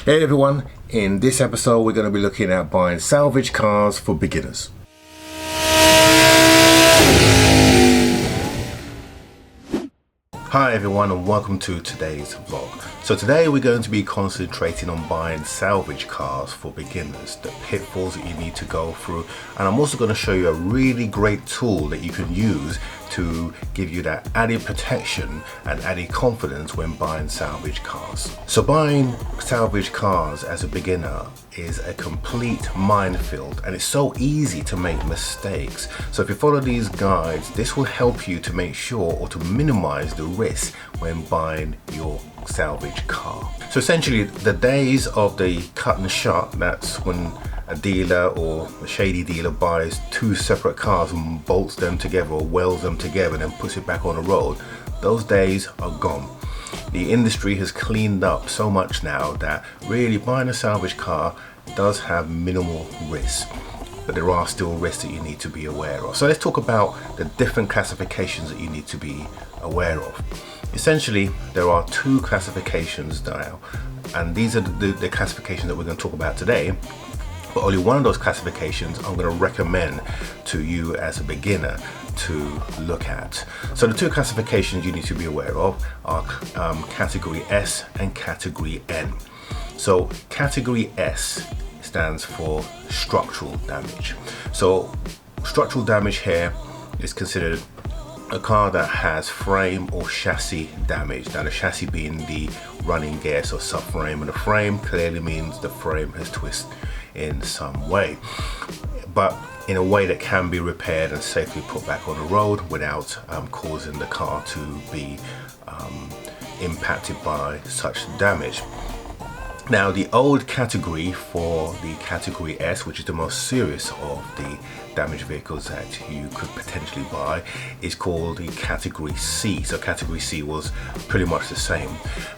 Hey everyone, in this episode we're going to be looking at buying salvage cars for beginners. Hi everyone and welcome to today's vlog. So today we're going to be concentrating on buying salvage cars for beginners, the pitfalls that you need to go through, and I'm also going to show you a really great tool that you can use to give you that added protection and added confidence when buying salvage cars. So buying salvage cars as a beginner is a complete minefield and it's so easy to make mistakes. So if you follow these guides, this will help you to make sure or to minimize the risk when buying your salvage car. So essentially the days of the cut and shut, that's when a dealer or a shady dealer buys two separate cars and bolts them together or welds them together and then puts it back on the road, those days are gone. The industry has cleaned up so much now that really buying a salvage car does have minimal risk, but there are still risks that you need to be aware of. So let's talk about the different classifications that you need to be aware of. Essentially, there are two classifications now, and these are the classifications that we're going to talk about today. But only one of those classifications I'm going to recommend to you as a beginner to look at. So the two classifications you need to be aware of are category S and category N. So category S stands for structural damage. So structural damage here is considered a car that has frame or chassis damage. Now the chassis being the running gears or subframe, and the frame clearly means the frame has twisted in some way, but in a way that can be repaired and safely put back on the road without causing the car to be impacted by such damage. Now the old category for the category S, which is the most serious of the damaged vehicles that you could potentially buy, is called the category C. So category C was pretty much the same.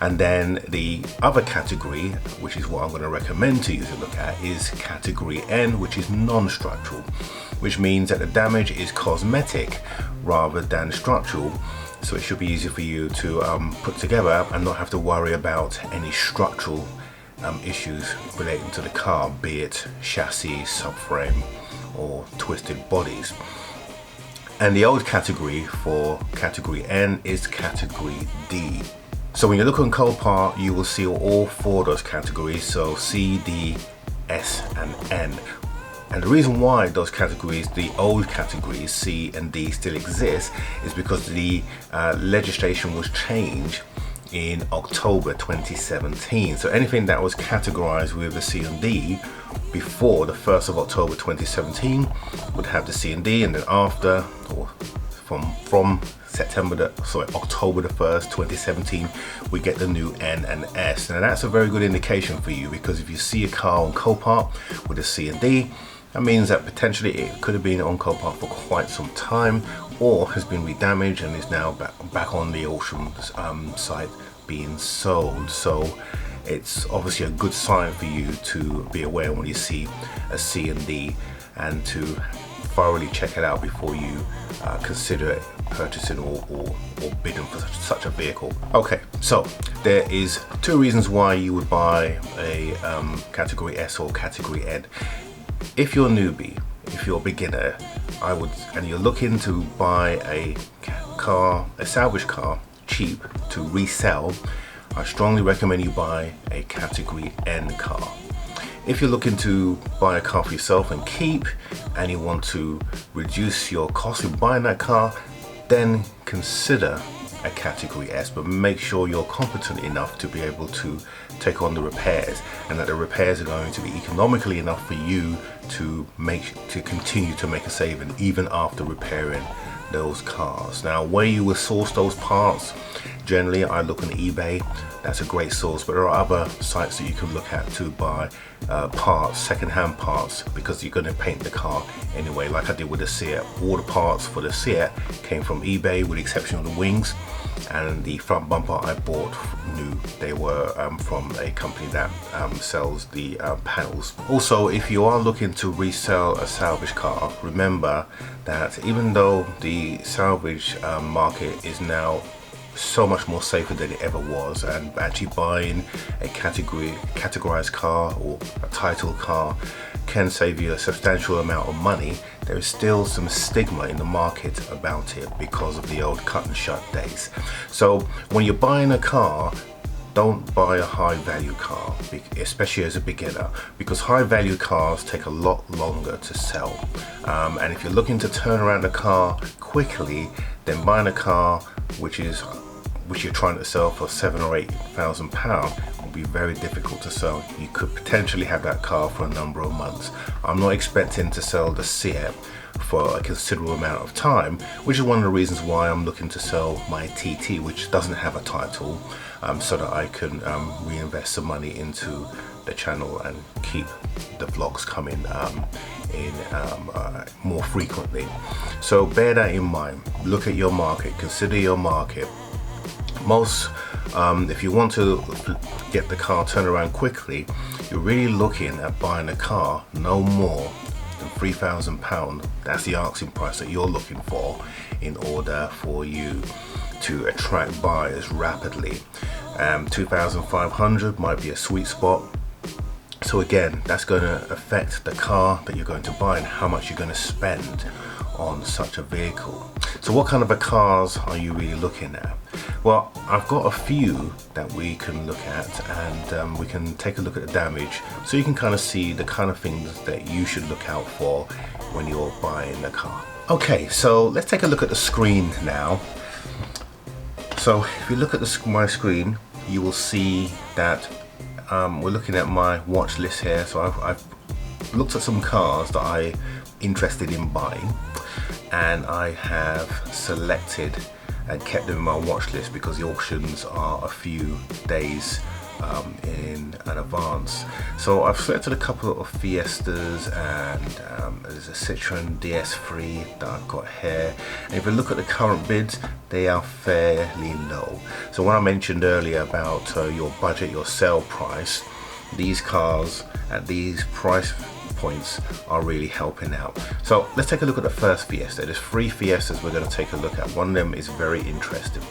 And then the other category, which is what I'm going to recommend to you to look at, is category N, which is non-structural, which means that the damage is cosmetic rather than structural. So it should be easy for you to put together and not have to worry about any structural issues relating to the car, be it chassis, subframe or twisted bodies. And the old category for category N is category D. So when you look on Copart, you will see all four of those categories, so C, D, S and N. And the reason why those categories, the old categories C and D, still exist is because the legislation was changed in October 2017. So anything that was categorized with a C and D before the 1st of October 2017 would have the C and D, and then after, or from October the 1st 2017, we get the new N and S. And that's a very good indication for you, because if you see a car on Copart with a C and D, that means that potentially it could have been on Copart for quite some time, or has been redamaged and is now back on the auction site being sold. So it's obviously a good sign for you to be aware when you see a C and D, and to thoroughly check it out before you consider purchasing or bidding for such a vehicle. Okay, so there is two reasons why you would buy a category S or category N. If you're a newbie, if you're a beginner, and you're looking to buy a salvage car cheap to resell, I strongly recommend you buy a category N car. If you're looking to buy a car for yourself and keep, and you want to reduce your cost of buying that car, then consider a category S, but make sure you're competent enough to be able to take on the repairs, and that the repairs are going to be economically enough for you to continue to make a saving even after repairing those cars. Now, where you will source those parts, generally I look on eBay. That's a great source, but there are other sites that you can look at to buy parts, second-hand parts, because you're going to paint the car anyway, like I did with the Seat. All the parts for the Seat came from eBay, with the exception of the wings, and the front bumper I bought new. They were from a company that sells the panels. Also, if you are looking to resell a salvage car, remember that even though the salvage market is now so much more safer than it ever was, and actually buying a categorized car or a title car can save you a substantial amount of money. There is still some stigma in the market about it because of the old cut and shut days. So when you're buying a car, don't buy a high value car, especially as a beginner, because high value cars take a lot longer to sell. And if you're looking to turn around a car quickly, then buying a car which you're trying to sell for £7,000 or £8,000 will be very difficult to sell. You could potentially have that car for a number of months. I'm not expecting to sell the Fiesta for a considerable amount of time, which is one of the reasons why I'm looking to sell my TT, which doesn't have a title, so that I can reinvest some money into the channel and keep the vlogs coming more frequently. So bear that in mind. Look at your market, consider your market. Most, if you want to get the car turned around quickly, you're really looking at buying a car no more than £3,000. That's the asking price that you're looking for in order for you to attract buyers rapidly. 2,500 might be a sweet spot. So again, that's going to affect the car that you're going to buy and how much you're going to spend on such a vehicle. So what kind of a cars are you really looking at? Well, I've got a few that we can look at, and we can take a look at the damage, so you can kind of see the kind of things that you should look out for when you're buying a car. Okay, so let's take a look at the screen now. So if you look at my screen, you will see that we're looking at my watch list here. So I've looked at some cars that I'm interested in buying, and I have selected and kept them in my watch list because the auctions are a few days in advance. So I've selected a couple of Fiestas, and there's a Citroen DS3 that I've got here. And if you look at the current bids, they are fairly low. So when I mentioned earlier about your budget, your sale price, these cars at these price points are really helping out. So let's take a look at the first Fiesta. There's 3 Fiestas we're going to take a look at. One of them is very interesting,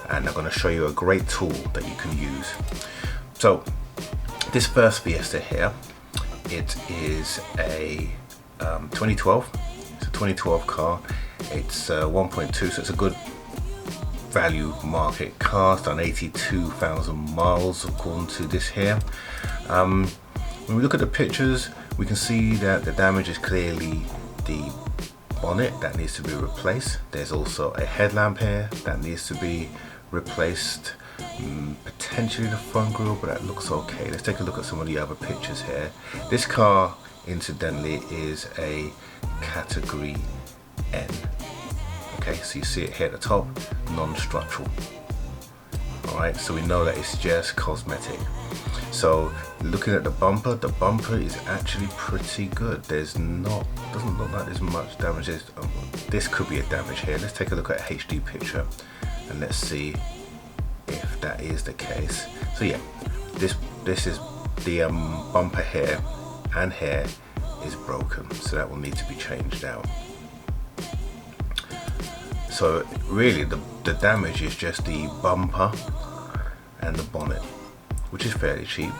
and I'm going to show you a great tool that you can use. So this first Fiesta here, it is a 2012. It's a 2012 car. It's 1.2, so it's a good value market car. It's done 82,000 miles according to this here. When we look at the pictures, we can see that the damage is clearly the bonnet that needs to be replaced. There's also a headlamp here that needs to be replaced, potentially the front grille, but that looks okay. Let's take a look at some of the other pictures here. This car, incidentally, is a category N. Okay, so you see it here at the top, non-structural. Alright, so we know that it's just cosmetic. So looking at the bumper is actually pretty good. Doesn't look like there's much damage. This could be a damage here. Let's take a look at a HD picture and let's see if that is the case. So yeah, this is the bumper here and here is broken, so that will need to be changed out. So really the damage is just the bumper and the bonnet, which is fairly cheap.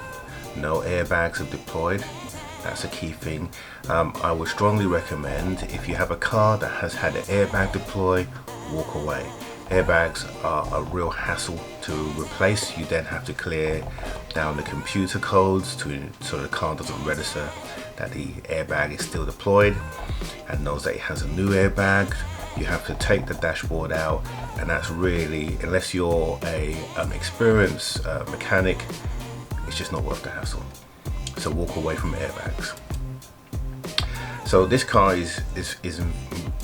No airbags are deployed. That's a key thing. I would strongly recommend, if you have a car that has had an airbag deploy, walk away. Airbags are a real hassle to replace. You then have to clear down the computer codes so the car doesn't register that the airbag is still deployed and knows that it has a new airbag. You have to take the dashboard out, and that's really, unless you're an experienced mechanic, it's just not worth the hassle. So walk away from airbags. So this car is in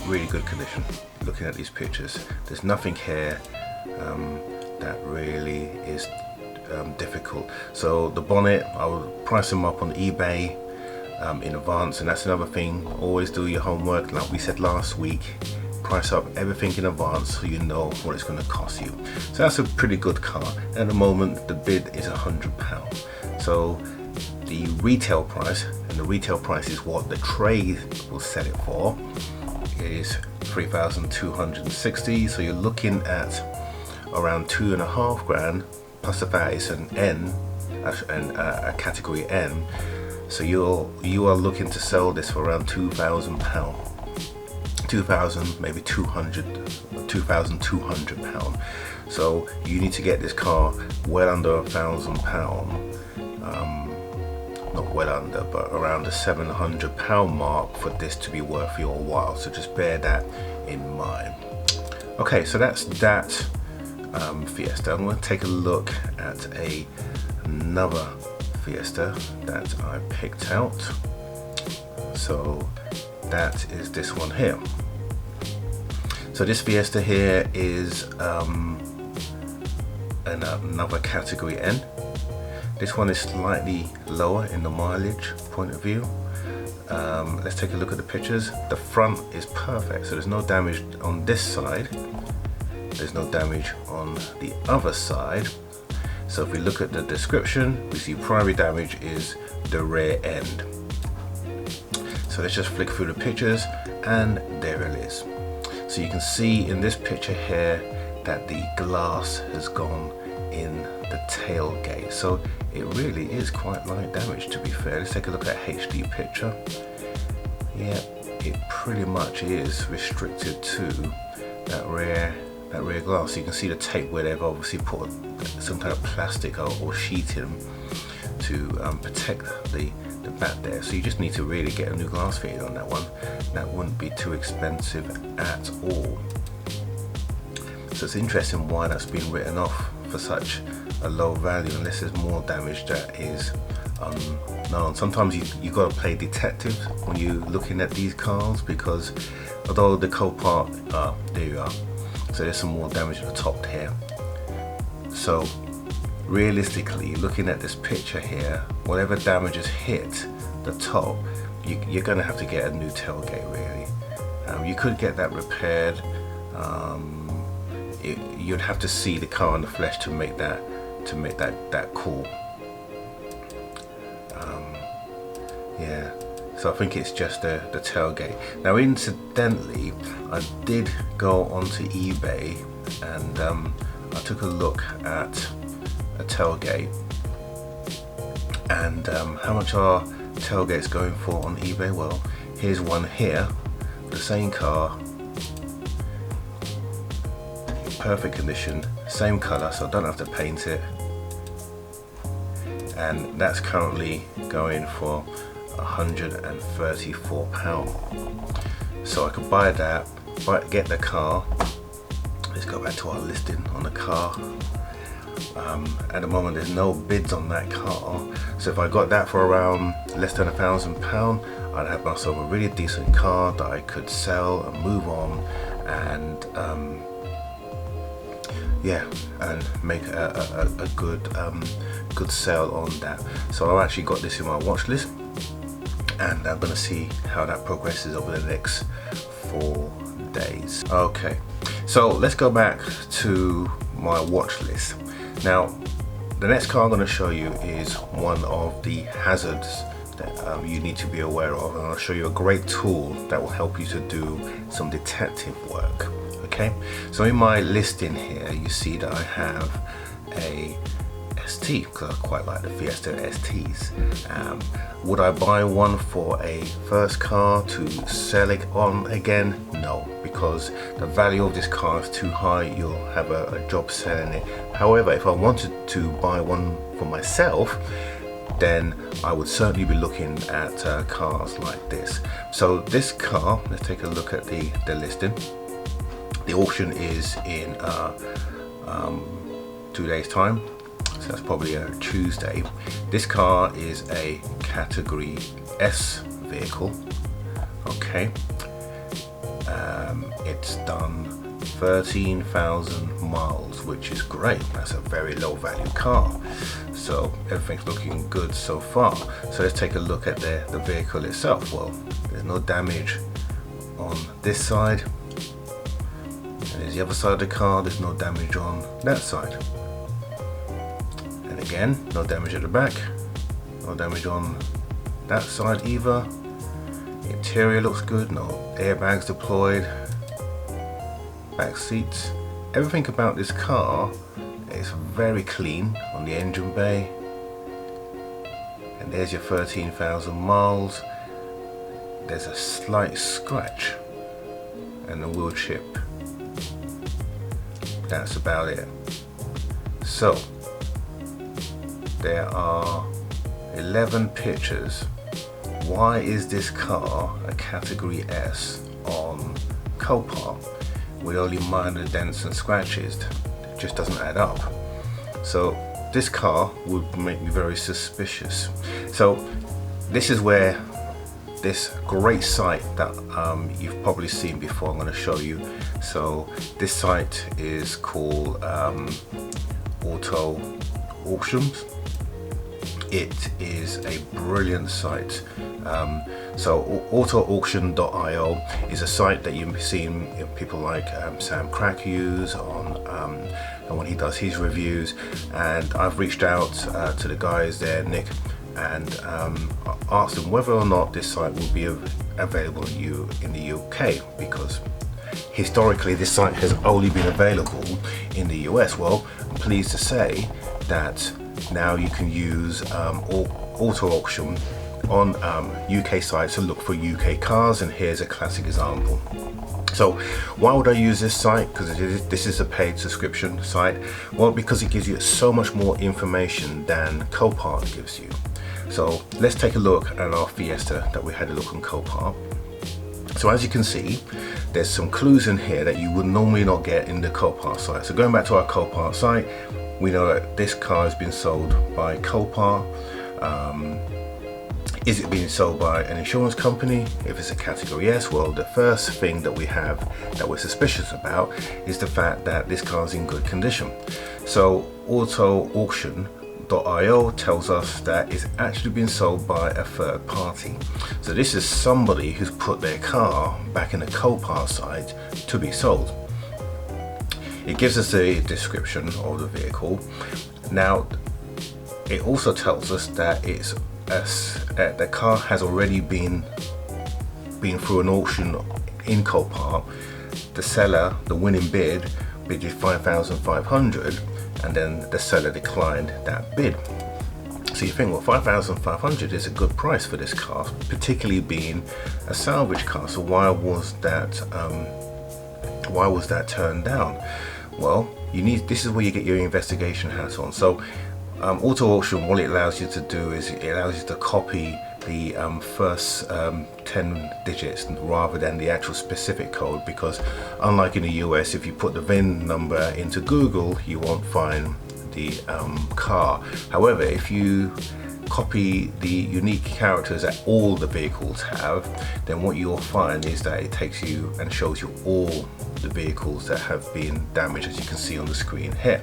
really good condition. Looking at these pictures, there's nothing here that really is difficult. So the bonnet, I will price them up on eBay in advance, and that's another thing. Always do your homework, like we said last week. Price up everything in advance so you know what it's going to cost you. So that's a pretty good car. At the moment the bid is £100. So the retail price, and the retail price is what the trade will sell it for, is 3,260. So you're looking at around 2.5 grand, plus the fact it's an N, a category N. So you are looking to sell this for around £2,000, 2,000, maybe 2,200 pound. So you need to get this car well under £1,000. Not well under, but around the £700 mark for this to be worth your while. So just bear that in mind. Okay, so that's that Fiesta. I'm going to take a look at another Fiesta that I picked out. So that is this one here. So this Fiesta here is another category N. This one is slightly lower in the mileage point of view. Let's take a look at the pictures. The front is perfect, so there's no damage on this side. There's no damage on the other side. So if we look at the description, we see primary damage is the rear end. So let's just flick through the pictures, and there it is. So you can see in this picture here that the glass has gone in the tailgate. So it really is quite light damage, to be fair. Let's take a look at a HD picture. Yeah, it pretty much is restricted to that rear glass. So you can see the tape where they've obviously put some kind of plastic or sheeting to protect the back there. So you just need to really get a new glass fitted on that one. That wouldn't be too expensive at all. So it's interesting why that's been written off for such a low value, unless there's more damage that is unknown. Sometimes you got to play detective when you're looking at these cars, because although the Copart, there you are. So there's some more damage at the top here. So realistically, looking at this picture here, whatever damage has hit the top, you're going to have to get a new tailgate really. You could get that repaired. You'd have to see the car in the flesh to make that call. Yeah, so I think it's just the tailgate. Now incidentally, I did go onto eBay and I took a look at a tailgate, and how much are tailgates going for on eBay? Well, here's one here, the same car, perfect condition, same color, so I don't have to paint it, and that's currently going for £134. So I could buy that, get the car. Let's go back to our listing on the car. At the moment there's no bids on that car, so if I got that for around less than £1,000, I'd have myself a really decent car that I could sell and move on, and yeah, and make a good sale on that. So I've actually got this in my watch list, and I'm gonna see how that progresses over the next 4 days. Okay, so let's go back to my watch list. Now, the next car I'm going to show you is one of the hazards that you need to be aware of, and I'll show you a great tool that will help you to do some detective work. Okay, so in my listing here, you see that I have a ST, because I quite like the Fiesta STs. Would I buy one for a first car to sell it on again? No, because the value of this car is too high. You'll have a job selling it. However, if I wanted to buy one for myself, then I would certainly be looking at cars like this. So this car, let's take a look at the listing. The auction is in 2 days time. So that's probably a Tuesday. This car is a category S vehicle. Okay, it's done 13,000 miles, which is great. That's a very low value car. So everything's looking good so far. So let's take a look at the vehicle itself. Well, there's no damage on this side. And there's the other side of the car, there's no damage on that side. And again, no damage at the back, no damage on that side either. The interior looks good, no airbags deployed. Back seats, everything about this car is very clean on the engine bay. And there's your 13,000 miles. There's a slight scratch and a wheel chip. That's about it. So there are 11 pictures. Why is this car a category S on Copart with only minor dents and scratches? It just doesn't add up. So this car would make me very suspicious. So this is where this great site that you've probably seen before, I'm going to show you. So this site is called Auto Auctions. It is a brilliant site. So autoauction.io is a site that you've seen people like Sam Crack use on when he does his reviews, and I've reached out to the guys there, Nick, and asked them whether or not this site will be available in the UK, because historically this site has only been available in the US. Well, I'm pleased to say that now you can use auto auction on UK sites to look for UK cars, and here's a classic example. So why would I use this site? Because this is a paid subscription site. Well, because it gives you so much more information than Copart gives you. So let's take a look at our Fiesta that we had a look on Copart. So as you can see, there's some clues in here that you would normally not get in the Copart site. So going back to our Copart site, we know that this car has been sold by Copart. Is it being sold by an insurance company? If it's a category S, well, the first thing that we have that we're suspicious about is the fact that this car is in good condition. So autoauction.io tells us that it's actually been sold by a third party. So this is somebody who's put their car back in the Copart site to be sold. It gives us a description of the vehicle. Now, it also tells us that the car has already been through an auction in Copart. The seller, the winning bid is 5,500, and then the seller declined that bid. So you think, well, 5,500 is a good price for this car, particularly being a salvage car. So why was that turned down? Well, this is where you get your investigation hat on. So auto auction, what it allows you to do is it allows you to copy the first 10 digits rather than the actual specific code, because unlike in the US, if you put the VIN number into Google, you won't find the car. However, if you copy the unique characters that all the vehicles have, then what you'll find is that it takes you and shows you all the vehicles that have been damaged, as you can see on the screen here.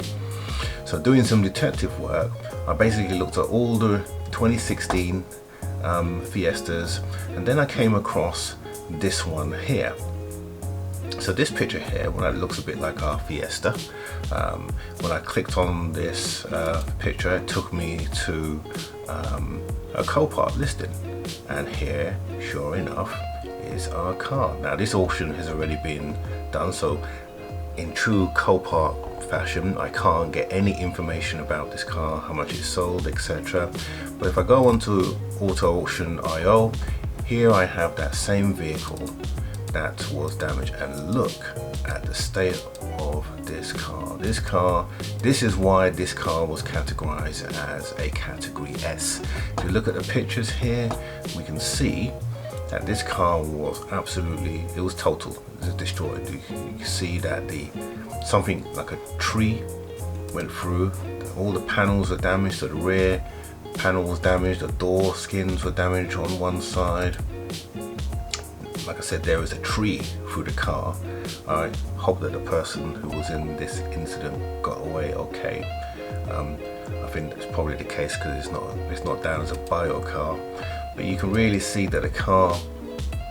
So doing some detective work, I basically looked at all the 2016 Fiestas, and then I came across this one here. So this picture here, well, it looks a bit like our Fiesta. When I clicked on this picture, it took me to a Copart listing, and here, sure enough, is our car. Now this auction has already been done, so in true Copart fashion, I can't get any information about this car, how much it's sold, etc. But if I go onto autoauction.io, here I have that same vehicle that was damaged, and look at the state of this car. This is why this car was categorized as a category S. If you look at the pictures here, we can see that this car was absolutely, it was total, it was destroyed. You can see that something like a tree went through, all the panels are damaged, so the rear panel was damaged, the door skins were damaged on one side. Like I said, there is a tree through the car. I hope that the person who was in this incident got away okay. I think that's probably the case because it's not down as a bio car, but you can really see that the car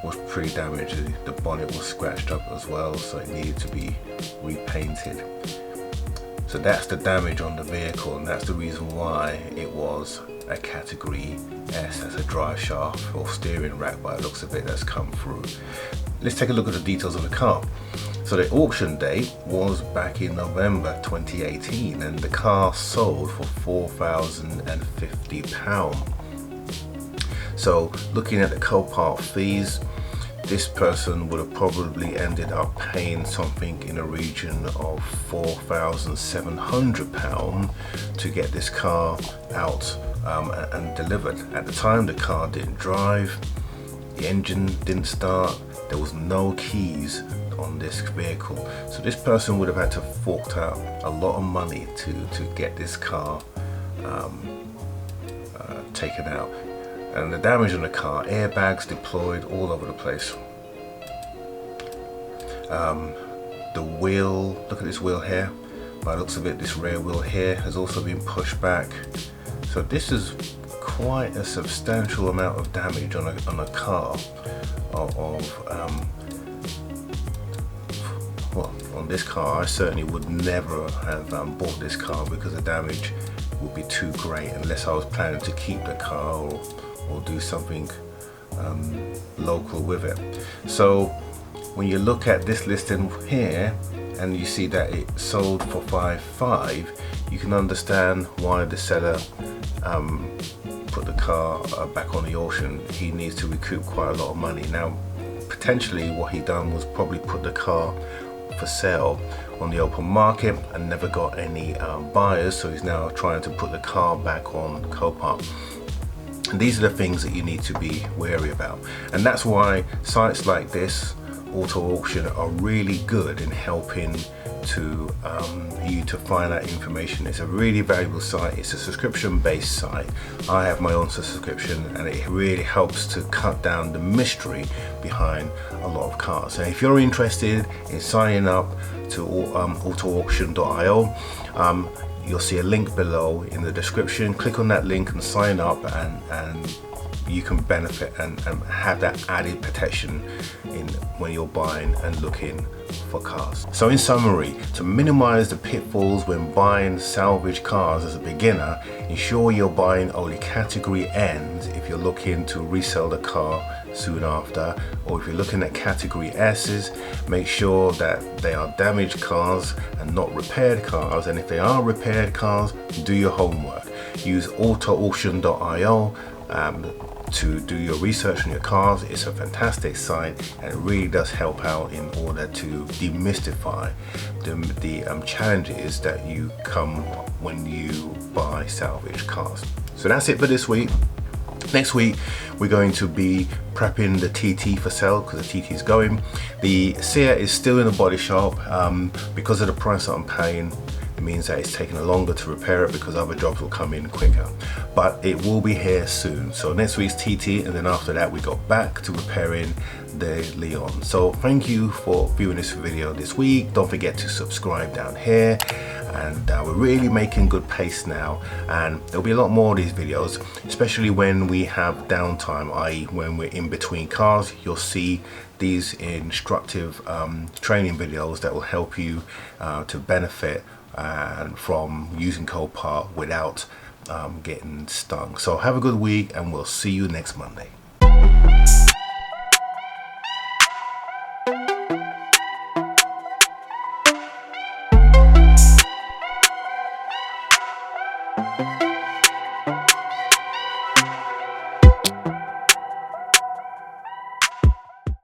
was pretty damaged. The bonnet was scratched up as well, so it needed to be repainted. So that's the damage on the vehicle, and that's the reason why it was a category S. That's a drive shaft or steering rack by the looks of it that's come through. Let's take a look at the details of the car. So the auction date was back in November 2018 and the car sold for £4,050. So looking at the Copart fees, this person would have probably ended up paying something in a region of £4,700 to get this car out and delivered. At the time, the car didn't drive, the engine didn't start, there was no keys on this vehicle. So this person would have had to fork out a lot of money to get this car taken out. And the damage on the car, airbags deployed all over the place. The wheel, look at this wheel here. By the looks of it, this rear wheel here has also been pushed back. So this is quite a substantial amount of damage on a car well, on this car. I certainly would never have bought this car because the damage would be too great unless I was planning to keep the car or do something local with it. So when you look at this listing here and you see that it sold for $5,500, you can understand why the seller put the car back on the auction. He needs to recoup quite a lot of money. Now potentially what he done was probably put the car for sale on the open market and never got any buyers, so he's now trying to put the car back on Copart. And these are the things that you need to be wary about, and that's why sites like this auto auction are really good in helping to you to find out information. It's a really valuable site. It's a subscription based site. I have my own subscription and it really helps to cut down the mystery behind a lot of cars. And if you're interested in signing up to autoauction.io, you'll see a link below in the description. Click on that link and sign up, and you can benefit and have that added protection when you're buying and looking for cars. So in summary, to minimize the pitfalls when buying salvage cars as a beginner, ensure you're buying only category N's if you're looking to resell the car soon after, or if you're looking at category S's, make sure that they are damaged cars and not repaired cars, and if they are repaired cars, do your homework. Use autoauction.io to do your research on your cars. It's a fantastic site and it really does help out in order to demystify the challenges that you come when you buy salvage cars. So that's it for this week. Next week we're going to be prepping the TT for sale because the TT is going. The Seat is still in the body shop because of the price that I'm paying. It means that it's taking longer to repair it because other jobs will come in quicker, but it will be here soon. So next week's TT, and then after that we go back to repairing the Leon. So thank you for viewing this video this week. Don't forget to subscribe down here, and we're really making good pace now, and there'll be a lot more of these videos, especially when we have downtime, i.e. when we're in between cars. You'll see these instructive training videos that will help you to benefit from using Copart without getting stung. So have a good week and we'll see you next Monday.